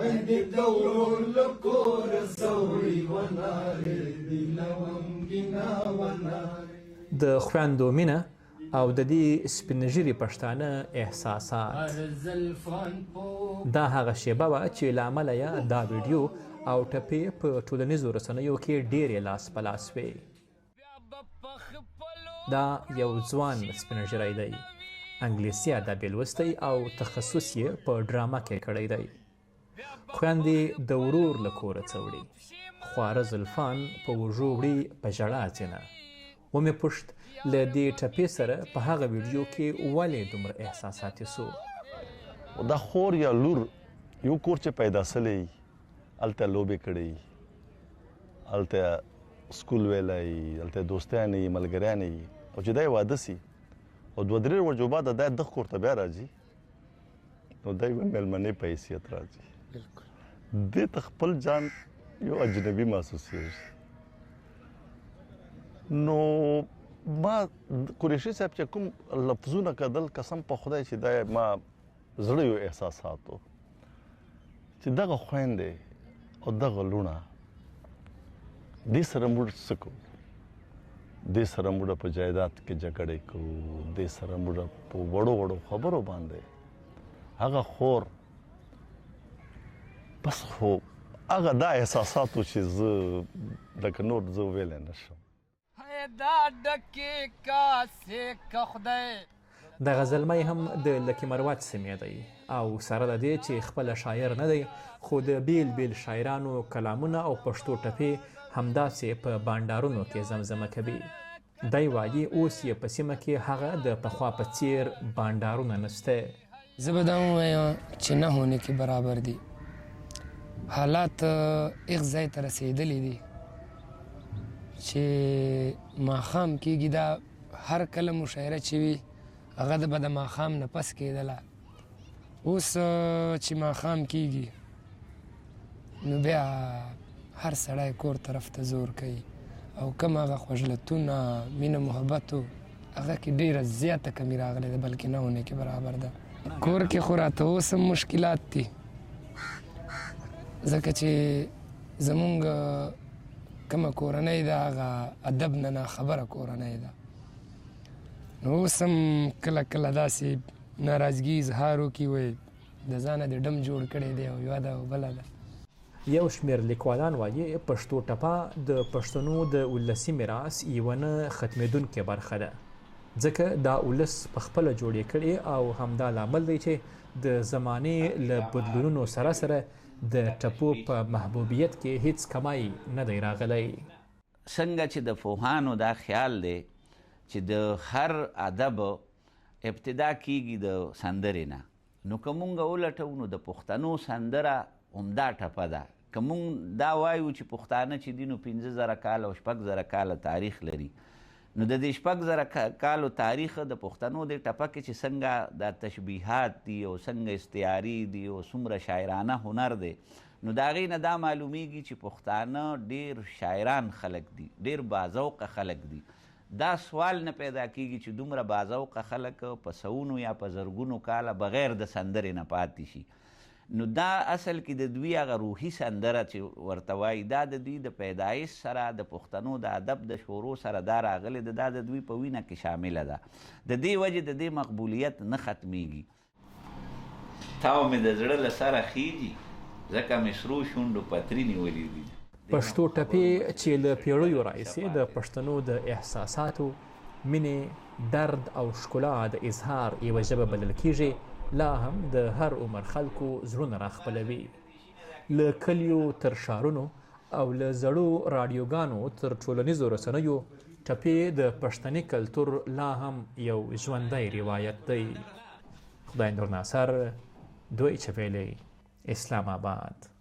خويندې د ورور له کوره زوړې ونارې دي لونګینه ونارې. د خویندو مینه او د دې سپین ږیري پښتانه احساسات دا هغه شیبه وه چې له امله یې دا ویډیو او ټپې په ټولنیزو رسنیو کې ډېرې لاس په لاس وې. دا یو ځوان سپین ږیری دی، انګلیسي ادب یې لوستی او تخصص یې په ډرامه کې کړی دی. خویندې د ورور له کوره څه وړي، خواره زلفان په وږو وړي په ژړا ځینه. ومې پوښت له دې ټپې سره په هغه ویډیو کې ولې دومره احساساتي سو؟ دا خور یا لور یو کور چې پیدا سلی هلته لوبې کړی، هلته سکول ویلی، هلته دوستیان یې ملګریان یې، او چې دی واده سي او دوه درې ورځو بعد دی دغه کور ته بیا راځي نو دی به مېلمنې په حیثیت راځي. دې ته خپل ځان یو اجنبي محسوسېږي. نو ما قریشي صاحب چې کوم لفظونه کدل قسم په خدای چې دا ما زړه یو احساساتو چې دغه خویندې او دغه لوڼه دې سره موږ څه کوو، دې سره موږ په جایداد کې جګړې کوو، دې سره موږ په وړو وړو خبرو باندې هغه خور بس خو هغه دا احساساتو چې زه لکه نور زه ویلی نه شم. دغه زلمی هم د لکي مروت سیمې دی او سره د دې چې خپله شاعر نه دی خو د بیل بیل شاعرانو کلامونه او پښتو ټپې همداسې په بانډارونو کې زمزمه کوي. دی وایي اوس یې په سیمه کې هغه د پخوا په څیر بانډارونه نشته. زه به دا ووایم چې نه هونه کې برابر دي، حالات ایغ ځای ته رسېدلي دي چې ماښام کېږي. دا هر کله مشاعره چې وي هغه به د ماښام نه پس کېدله. اوس چې ماښام کېږي نو بیا هر سړی کور طرف ته زور کوي او کوم هغه خوږلتونه مینه محبتو هغه کې ډېره زیاته کمي راغلی ده، بلکې نه هونه کې برابر ده. کور کې خو راته اوس هم مشکلات دي ځکه چې زمونږ کومه کورنۍ ده هغه ادب نه ناخبره کورنۍ ده. نو اوس هم کله کله داسې ناراضګي اظهار وکړي وایي د ځانه د ډم جوړ کړی دی او یوه ده او بله ده. یو شمېر لیکوالان وایي پښتو ټپه د پښتنو د ولسي میراث یوه نه ختمېدونکې برخه ده ځکه دا ولس په خپله جوړې کړې او همدا لامل دی چې د زمانې له بدلونونو سره سره د ټپو په محبوبیت کې هیڅ کمای نه دی راغلی. څنګه چې د پوهانو دا خیال دی چې د هر ادب ابتدا کیږي د سندرې نه، نو که مونږ ولټو نو د پښتنو سندره عمده ټپه ده. که مونږ دا وایو چې پښتانه چې دي نو 50,000 کاله او 6,000 کاله تاریخ لري، نو د دې 6,000 کالو تاریخ د پښتنو د ټپه کې چې څنګه دا تشبیهات دي او څنګه استعاري دي او څومره شاعرانه هنر دی، نو د هغې نه دا معلومیږي چې پښتانه ډېر شاعران خلک دي، ډېر باذوقه خلک دي. دا سوال نه پیدا کیږي چې دومره باذوقه خلک په سوونو یا په زرګونو کاله بغیر د سندرې نه پاتې شي. نو دا اصل کې د دوی هغه روحي سندره چې ورته وایي دا د دوی د پیدایش سره د پښتنو د ادب د شروع سره دا راغلی ده، دا د دوی په وینه کې شامله ده. د دې وجې د دې مقبولیت نه ختمیږي. تاو مې د زړه له سره خیږي ځکه مې سرو شونډو پتري نیولي دي. پښتو ټپې چې له پیړیو راهیسې د پښتنو د احساساتو، مینې، درد او ښکلا د اظهار یوه ژبه بلل کیږي، لا هم د هر عمر خلکو زړونه راخپلوي. له کلیو تر ښارونو او له زړو راډیوګانو تر ټولنیزو رسنیو ټپې د پښتني کلتور لا هم یو ژوندی روایت دی. خدای نور ناصر، دویچه ویلې، اسلام آباد.